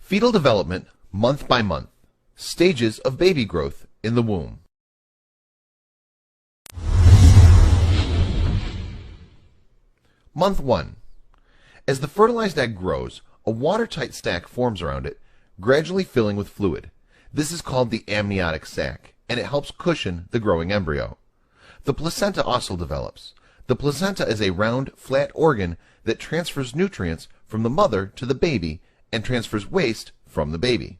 Fetal development, month by month. Stages of baby growth in the womb. Month 1. As the fertilized egg grows, a watertight sac forms around it, gradually filling with fluid. This is called the amniotic sac, and it helps cushion the growing embryo. The placenta also develops. The placenta is a round, flat organ that transfers nutrients from the mother to the baby and transfers waste from the baby.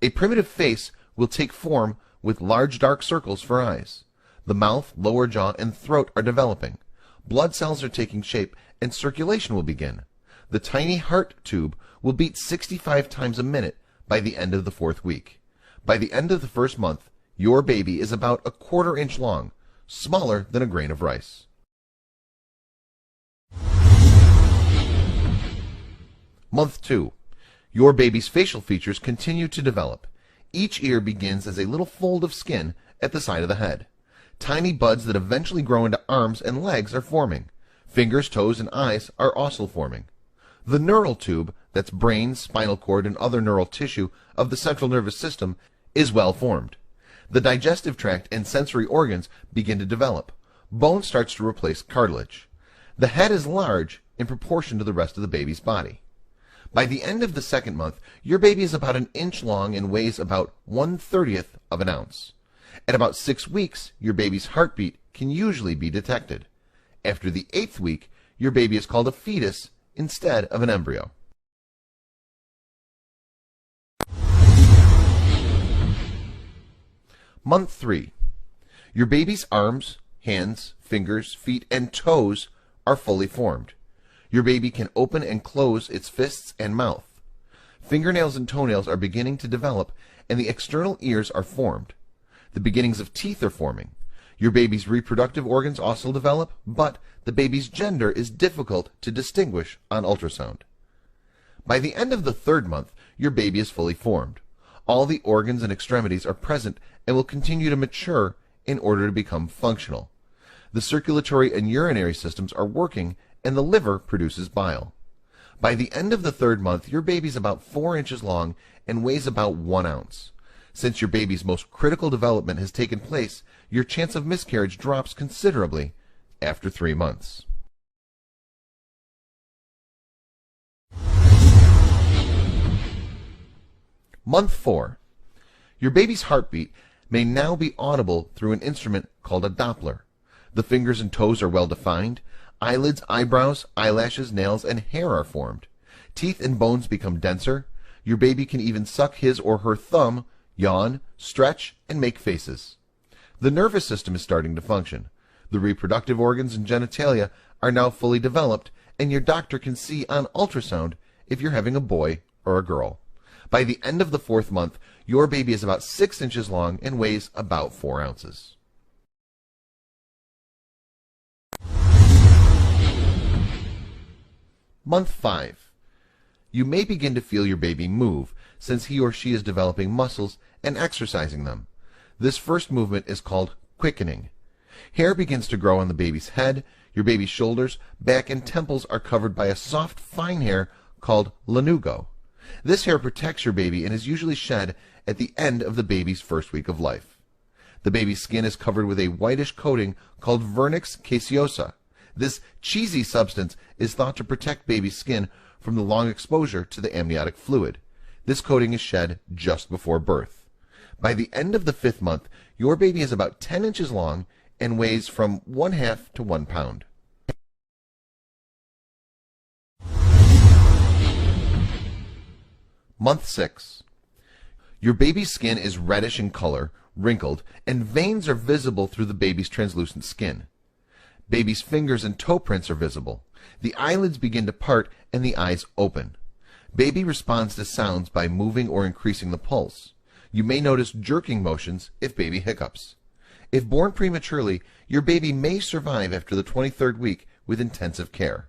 A primitive face will take form with large dark circles for eyes. The mouth, lower jaw, and throat are developing. Blood cells are taking shape and circulation will begin. The tiny heart tube will beat 65 times a minute by the end of the 4th week. By the end of the 1st month, your baby is about a 1/4 inch long, smaller than a grain of rice. Month 2. Your baby's facial features continue to develop. Each ear begins as a little fold of skin at the side of the head. Tiny buds that eventually grow into arms and legs are forming. Fingers, toes, and eyes are also forming. The neural tube, that's brain, spinal cord, and other neural tissue of the central nervous system, is well formed. The digestive tract and sensory organs begin to develop. Bone starts to replace cartilage. The head is large in proportion to the rest of the baby's body. By the end of the 2nd month, your baby is about an inch long and weighs about 1/30th of an ounce. At about 6 weeks, your baby's heartbeat can usually be detected. After the 8th week, your baby is called a fetus instead of an embryo. Month 3. Your baby's arms, hands, fingers, feet, and toes are fully formed. Your baby can open and close its fists and mouth. Fingernails and toenails are beginning to develop, and the external ears are formed. The beginnings of teeth are forming. Your baby's reproductive organs also develop, but the baby's gender is difficult to distinguish on ultrasound. By the end of the 3rd month, your baby is fully formed. All the organs and extremities are present and will continue to mature in order to become functional. The circulatory and urinary systems are working, and the liver produces bile. By the end of the 3rd month, your baby is about 4 inches long and weighs about 1 ounce. Since your baby's most critical development has taken place, your chance of miscarriage drops considerably after 3 months. Month 4. Your baby's heartbeat may now be audible through an instrument called a Doppler. The fingers and toes are well defined. Eyelids, eyebrows, eyelashes, nails, and hair are formed. Teeth and bones become denser. Your baby can even suck his or her thumb, yawn, stretch, and make faces. The nervous system is starting to function. The reproductive organs and genitalia are now fully developed, and your doctor can see on ultrasound if you're having a boy or a girl. By the end of the 4th month, your baby is about 6 inches long and weighs about 4 ounces. Month 5. You may begin to feel your baby move, since he or she is developing muscles and exercising them. This first movement is called quickening. Hair begins to grow on the baby's head. Your baby's shoulders, back, and temples are covered by a soft, fine hair called lanugo. This hair protects your baby and is usually shed at the end of the baby's 1st week of life. The baby's skin is covered with a whitish coating called vernix caseosa. This cheesy substance is thought to protect baby's skin from the long exposure to the amniotic fluid. This coating is shed just before birth. By the end of the 5th month, your baby is about 10 inches long and weighs from 1/2 to 1 pound. Month 6. Your baby's skin is reddish in color, wrinkled, and veins are visible through the baby's translucent skin. Baby's fingers and toe prints are visible. The eyelids begin to part and the eyes open. Baby responds to sounds by moving or increasing the pulse. You may notice jerking motions if baby hiccups. If born prematurely, your baby may survive after the 23rd week with intensive care.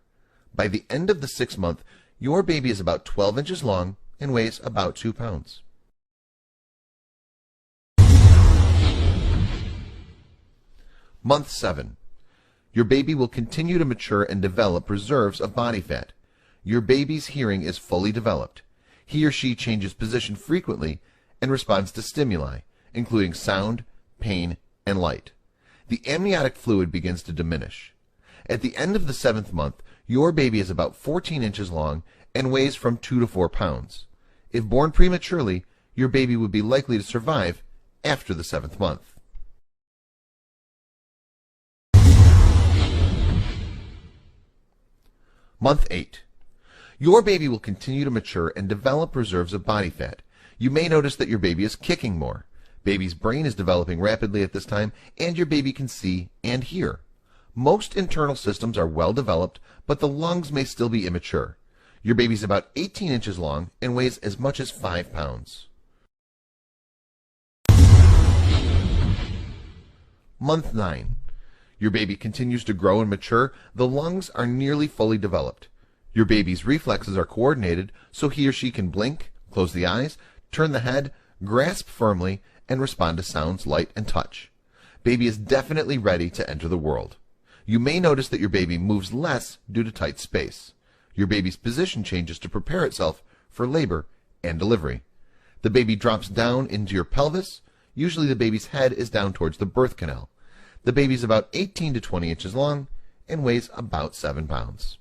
By the end of the 6th month, your baby is about 12 inches long and weighs about 2 pounds. Month 7. Your baby will continue to mature and develop reserves of body fat. Your baby's hearing is fully developed. He or she changes position frequently and responds to stimuli, including sound, pain, and light. The amniotic fluid begins to diminish. At the end of the 7th month, your baby is about 14 inches long and weighs from 2 to 4 pounds. If born prematurely, your baby would be likely to survive after the 7th month. Month 8. Your baby will continue to mature and develop reserves of body fat. You may notice that your baby is kicking more. Baby's brain is developing rapidly at this time, and your baby can see and hear. Most internal systems are well developed, but the lungs may still be immature. Your baby's about 18 inches long and weighs as much as 5 pounds. Month 9. Your baby continues to grow and mature. The lungs are nearly fully developed. Your baby's reflexes are coordinated so he or she can blink, close the eyes, turn the head, grasp firmly, and respond to sounds, light, and touch. Baby is definitely ready to enter the world. You may notice that your baby moves less due to tight space. Your baby's position changes to prepare itself for labor and delivery. The baby drops down into your pelvis. Usually the baby's head is down towards the birth canal. The baby's about 18 to 20 inches long and weighs about 7 pounds.